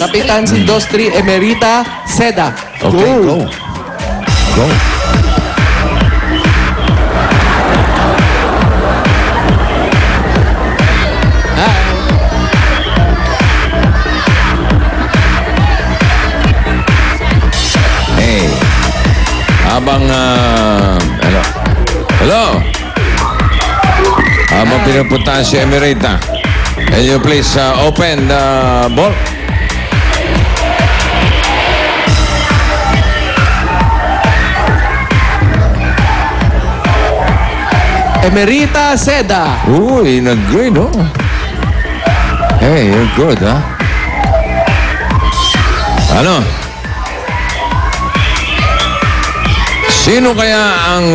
Kapitan si Dostri Emerita Seda. Okay, go. Go. Hey. Habang, hello. Hello. Habang pinupuntahan si Emerita. Can you please open the ball? Emerita Seda. Uy, nag-grade, oh. Hey, you're good, ha? Ano? Sino kaya ang...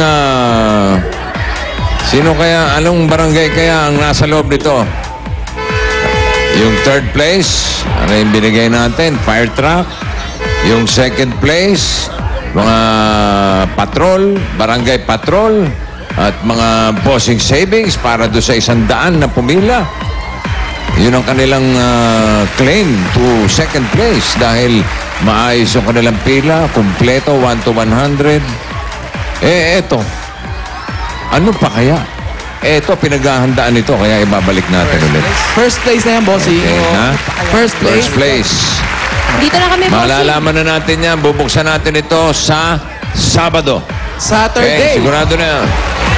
anong barangay kaya ang nasa loob nito? Yung third place, ano yung binigay natin? Fire truck. Yung second place, mga patrol, barangay patrol, at mga bossing savings para doon sa 100 na pumila. Yun ang kanilang claim to second place dahil maayos yung kanilang pila, kumpleto, 1 to 100. Eto. Ano pa kaya? Eto, pinaghahandaan nito, kaya ibabalik natin ulit. First place na yan, bossing. Okay, ha? First place. First place. Dito na kami, bossing. Malalaman na natin yan. Bubuksan natin ito sa Sabado. Saturday. Okay, sigurado na yan.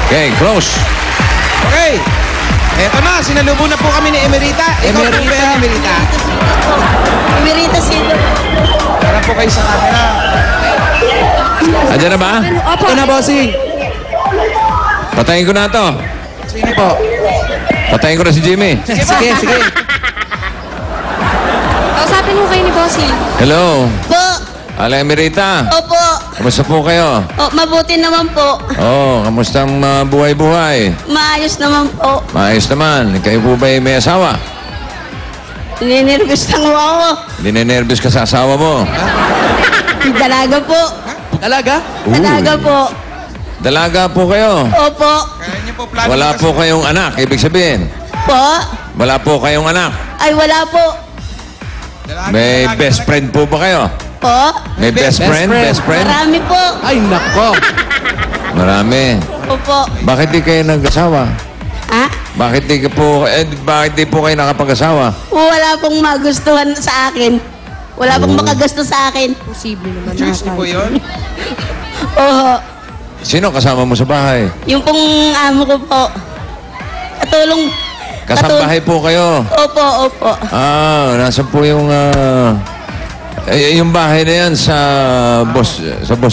Okay, close. Okay. Eto na, sinalubong na po kami ni Emerita. Ikaw po ba yan, Emerita? Emerita Seda. Para po kayo sa camera. Andiyan na ba? Opo. Ito na, bossing. Patayin ko na to. Sige po. Patayin ko na si Jimmy. Sige, sige. Kausapin mo kayo ni bossing. Hello. Po, Ala Emerita. opo. Kamusta po kayo? O, mabuti naman po. Oh, kamusta ang buhay-buhay? Maayos naman po. Maayos naman. Kayo po ba may asawa? Ninervous lang po ako. Dinenervous ka sa asawa mo? Dalaga po. Talaga? Dalaga po. Dalaga po kayo. Opo. Kaya niyo po plano. Wala po kayong anak, ibig sabihin. Po. Wala po kayong anak. Ay, wala po. May best friend po ba kayo? Po. May best friend? Best friend? Marami po. Ay, nako. Marami. Opo. Bakit di kayo nag-asawa? Ha? Bakit di po kayo nakapag-asawa? Wala pong magustuhan sa akin. Wala pong makagusto sa akin. Posible naman. Choice niyo po yun? Oo. Sino kasama mo sa bahay? Yung pong amo ko po. Katulong. Kasambahay po kayo. Opo, opo. Nasa po yung... yung bahay na yan sa boss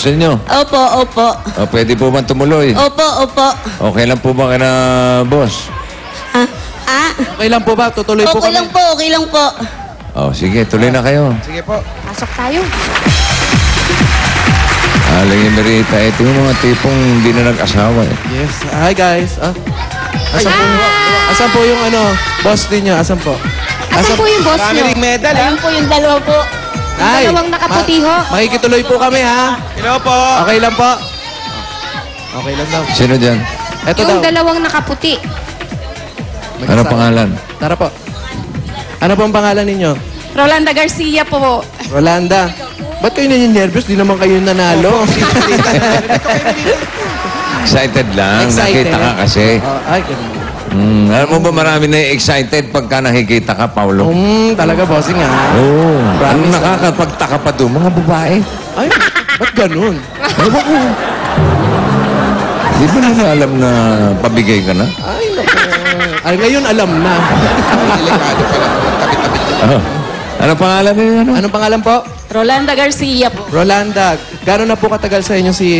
ninyo. Opo, opo. Pwede po ba tumuloy? Opo, opo. Okay lang po ba kayo na boss? Ha? Ah? Okay lang po ba? Tutuloy po Okay kami. lang po, okay lang po. Sige, tuloy na kayo. Sige po. Pasok tayo. Aling Emerita, ito yung mga tipong hindi na nag-asawa eh. Yes. Hi, guys. Asan po yung boss ninyo? Asan po? Asan po yung boss Marami nyo? ring medal, ha? Ayun po yung dalawa po. Ay, dalawang nakaputi ho. Makikituloy po kami, ha? Hello po. Okay lang po. Okay lang daw. Sino dyan? Ito Yung daw. dalawang nakaputi. Ano pangalan? Tara po. Ano po ang pangalan ninyo? Rolanda Garcia po. Rolanda. Ba't kayo nervous? Di naman kayo nanalo. Excited lang. Excited. Nakita ka kasi. Ay, ganun. Alam mo ba marami na excited pagka nakikita ka, Paulo? Talaga, bossing, ha? Oo. Ano Promise, nakakapagtaka pa doon? Mga babae. Ay, ba't ganun? Ewan ko. Di ba nila alam na pabigay ka na? Ay, naku. Ay, ngayon alam na. Delikado pala. Tabi-tabi. Ano pangalan niyo? Anong pangalan po? Rolanda Garcia po. Rolanda. Gano'n na po katagal sa inyo si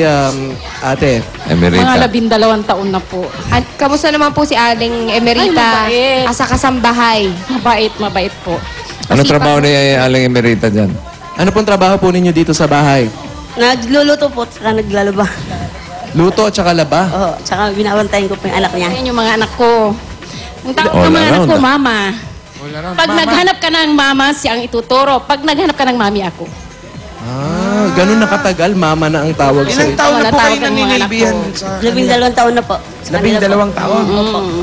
ate? Emerita. Mga 12 taon na po. At kamusta naman po si Aling Emerita Ay, mabait. sa kasambahay? Mabait po. Ano trabaho ni Aling Emerita dyan? Ano pong trabaho po ninyo dito sa bahay? Nagluluto po, tsaka naglalaba. Luto at saka laba? Oo, tsaka binabantayan ko po yung anak niya. Ayan yung mga anak ko. Ang tawag All ng mga anak around, ko, ah. mama. Pag naghanap ka ng mama, siya ang ituturo. Pag naghanap ka ng mami, ako. ganun nakatagal, mama na ang tawag sa Ilang iyo. taon na po kayo Wala, tawagan mo naninilbihan anak sa 12 taon na po. Sa kanila po. 12 taon?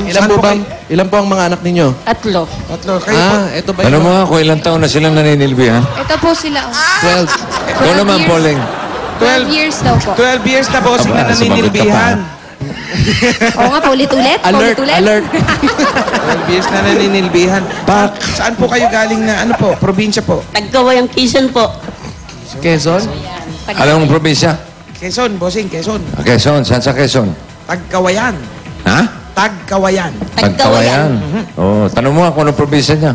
Ilan po ba? Ilan po ang mga anak ninyo? Atlo. Tatlo. Kayo po? Eto ba Ano yun? mo nga kung ilang taon na silang naninilbihan? Ito po sila. 12. Ikaw naman, years. Pauling. 12 years daw po. 12 years na bossing Aba, na naninilbihan. Oo nga, paulit-ulit. Alert, Paulit-ulit. alert. 12 years na naninilbihan. Saan po kayo galing na ano po? Probinsya po? Tagkawayang Quezon po. Quezon? Alam mong probinsya? Quezon, bossing, Quezon. Quezon. Saan sa Quezon? Tagkawayan. Ha? Tagkawayan. Tagkawayan. Oo. Tanong mo nga kung anong probinsya niya.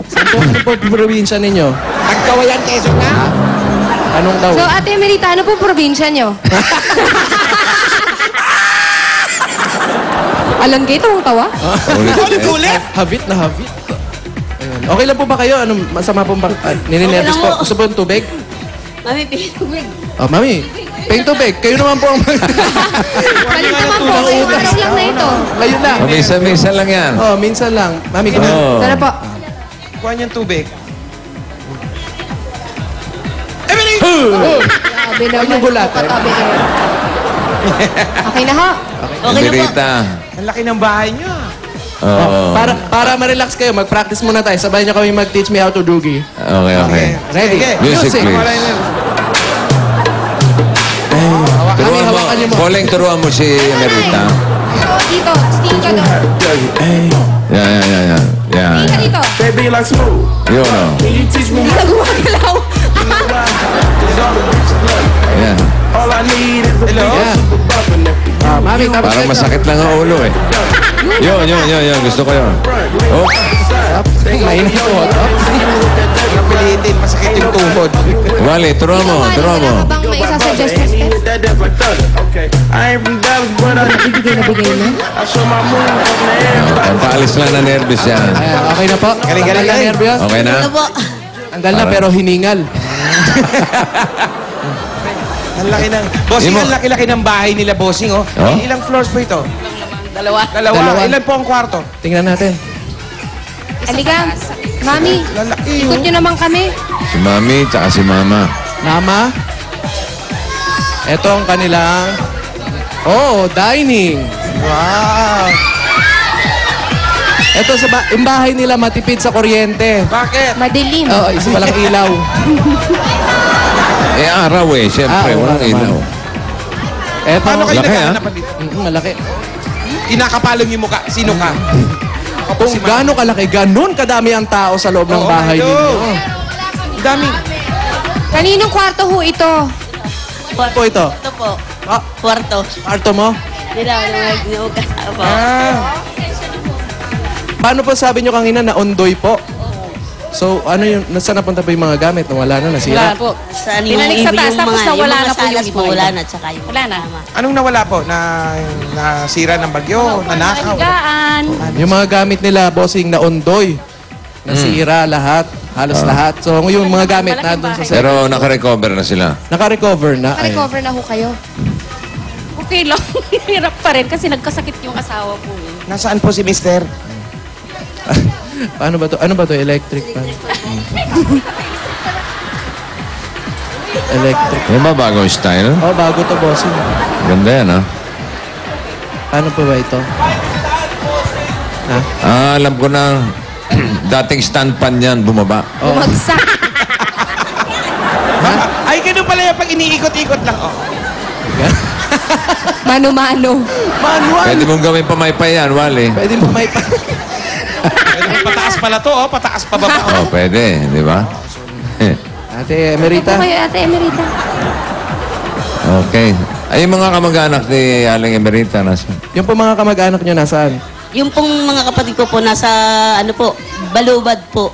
Saan po, ano po probinsya ninyo? Tagkawayan, Quezon na. Anong daw? So, Ate Emerita, ano po probinsya nyo? Alangge itong tawa? Ulit-ulit. Havit na havit. Ayun. Okay lang po ba kayo? Anong masama po ba? Nininervous Okay lang po. po. Gusto po ng tubig? Mami, pinubig. Oh, mami. Ping tubig. Kayo naman po ang Balik naman po, ngayong oras lang na ito. Ngayon lang. Misa-misa lang yan. Oh, minsan lang. Mami, Oo. ganun. Sana po. Kuha niyang tubig. Grabe naman. yung bulat, eh? Katabi eh. Okay na ho. Okay na po. Emerita. Ang laki ng bahay niyo. Oo. Para ma-relax kayo, mag-practice muna tayo. Sabay niyo kami mag-teach me how to doogie. Okay, okay. Ready? Sige. Music, please. Wala yun. Turuan mo. hawakan niyo mo. Pauling, turuan mo si Emerita. Dito, steam ka doon. Yan. Steam ka dito. Yun, o. Hindi ka gumagalaw. Yan. Hello? Yeah. Mami, tapos Parang na- masakit lang ang ulo eh. Yun. Gusto ko yun. Oh, Mainit po. Napilitin, masakit yung tuhod. Wally, turuan mo. Wala ka bang may isasuggest na step? Nabigay na. Paalis lang na nervous yan. Ayan, okay na po. Galing-galing. Tanggal na nervyos. Okay na? Ano po? Tanggal na pero hiningal. Ang laki ng... Bossing, Imo. ang laki-laki ng bahay nila, bossing, oh. Oh? Ilang floors po ito? Dalawa. Dalawa. Ilan po ang kwarto? Tingnan natin. Halika. Mami, Lalaki, ikot nyo naman kami. Si Mami, tsaka si Mama. Mama. Ito ang kanilang... Oh, dining. Wow. Ito sa yung bahay nila matipid sa kuryente. Bakit? Madilim. Oo, isa palang ilaw. Eh, araw eh. Siyempre, wala walang naman. ilaw. Eto, Paano kayo Laki, nagkahanapan dito? malaki. Kinakapalong yung mukha. Sino ka? Ako po Kung si Ma'am. gaano kalaki, ganun kadami ang tao sa loob ng Oo, bahay hello. ninyo. Ang dami. Kaninong kwarto ho ito? Po ito. Ito po. Ah, Kwarto. kwarto mo? Hindi na ako kasama po. Paano po sabi nyo kanina na ondoy po? So, ano yung, saan napunta po yung mga gamit? Nawala na, Wala nasira? na po. Saan Pinanik sa taas, tapos nawala na po yung salas iba. wala na, tsaka yung Wala na. tama. Anong nawala po? Nasira ng bagyo? Nanakaw? Higaan. Yung mga gamit nila, bossing, na ondoy. Nasira lahat. Halos lahat. So, yung mga gamit na doon sa Pero nakarecover na sila. naka-recover na. Ay. Naka-recover na ho kayo. Okay lang. Hirap pa rin kasi nagkasakit yung asawa ko eh. Nasaan po si Mister? Paano ba to? Ano ba to? Electric pan. Electric. Yung ba bagong style? Oh, bago to, bossing. Ganda yan, ha? Paano po ba ito? Ha? Alam ko na dating stand pan yan, bumaba. Bumagsak. Ay, ganun pala yung pag iniikot-ikot lang. Oh. Mano-mano. Manual! Pwede mong gawin pamaypay yan, Wally. Pwede mo may Pataas pala to, oh. Pataas pa baba. Oh, pwede, di ba? Ate Ito Emerita. kayo, Ate Emerita. Okay. Ay, yung mga kamag-anak ni Aling Emerita, nasa? Yung po mga kamag-anak nyo nasaan? Yung pong mga kapatid ko po nasa, ano po, Balubad po.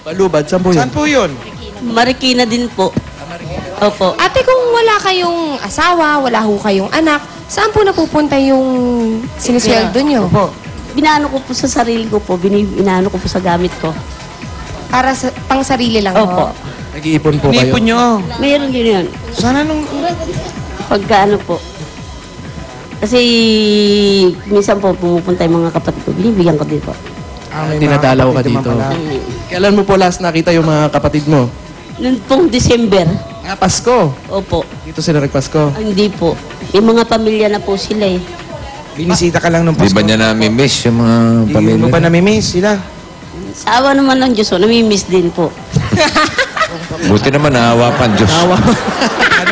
Balubad. Saan po yun? Saan po yun? Marikina din po. Opo. Ate, kung wala kayong asawa, wala ho kayong anak, saan po napupunta yung sinisweldo nyo? Opo. Binaano ko po sa sarili ko po, binaano ko po sa gamit ko. Para sa pang sarili lang Opo. ho. Nag-iipon po kayo. Nipon nyo. Mayroon din yun. Sana nung... Pagkaano po. Kasi minsan po pumupunta yung mga kapatid ko, binibigyan ko din po. may Dinadalaw mga ka kapatid dito. naman pala. Kailan mo po last nakita yung mga kapatid mo? Noon pong December. Pasko. Opo. Dito sila nagpasko. Ah, hindi po. May mga pamilya na po sila eh. Binisita ka lang nung Di Pasko. ba niya nami-miss yung mga Hindi pamilya? mo ba namimiss sila? Sa awa naman ng Diyos, namimiss din po. Buti naman, naawa pa ang Diyos. Ano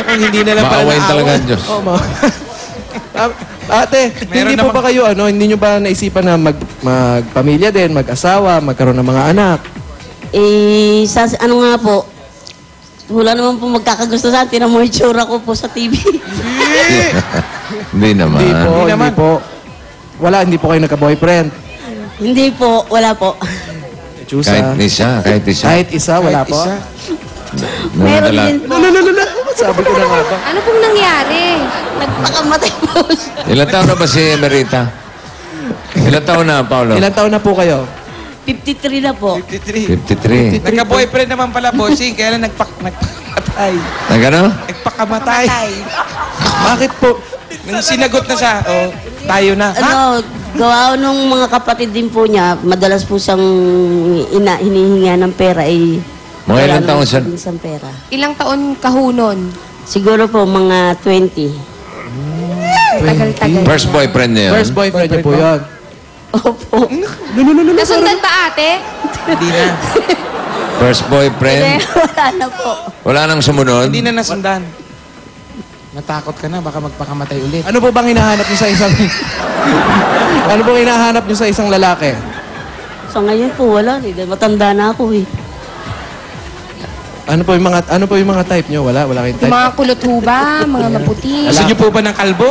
kung hindi na lang pala Maawain talaga ang naaway? Diyos. Oh, Ate, Meron hindi po namang- ba kayo, hindi nyo ba naisipan na magpamilya din, mag-asawa, magkaroon ng mga anak? Eh, sa ano nga po, wala naman po magkakagusto sa atin. Tinan mo yung tsura ko po sa TV. Hindi naman. Hindi po, Hindi hindi naman. po. Wala, hindi po kayo nagka-boyfriend. Hindi po, wala po. Chusa. Kahit isa. Kahit isa, wala Kahit po. isa. Meron Nadala- din po. Sabi ko na nga ba? Ano pong nangyari? Nagpakamatay po siya. Ilan taon na ba si Emerita? Ilan taon na, Paolo? Ilang taon na po kayo? 53 na po. 53. 53. Nagka-boyfriend naman pala, bossing. Kaya lang nagpakamatay. Nagano? Nagpakamatay. Bakit po? Nung sinagot na siya, oh, tayo na. Ha? Ano, gawa nung mga kapatid din po niya, madalas po siyang hinihinga ng pera eh. Mga wala ilang taon naman siya? po din siyang pera. Ilang taon kahunon? Siguro po mga 20. Tagal-tagal. First boyfriend niya yun? First boyfriend niyo po yun. Opo. Nasundan ba ate? Hindi na. First Hindi, boyfriend? wala na po. Wala nang sumunod? Hindi na nasundan. Natakot ka na, baka magpakamatay ulit. Ano po bang hinahanap niyo sa isang... ano pong hinahanap niyo sa isang lalaki? So ngayon po wala. Matanda na ako eh. Ano po yung mga type niyo? Wala kayong Yung type? mga kulot ho ba? Mga maputi? Gusto niyo po ba ng kalbo?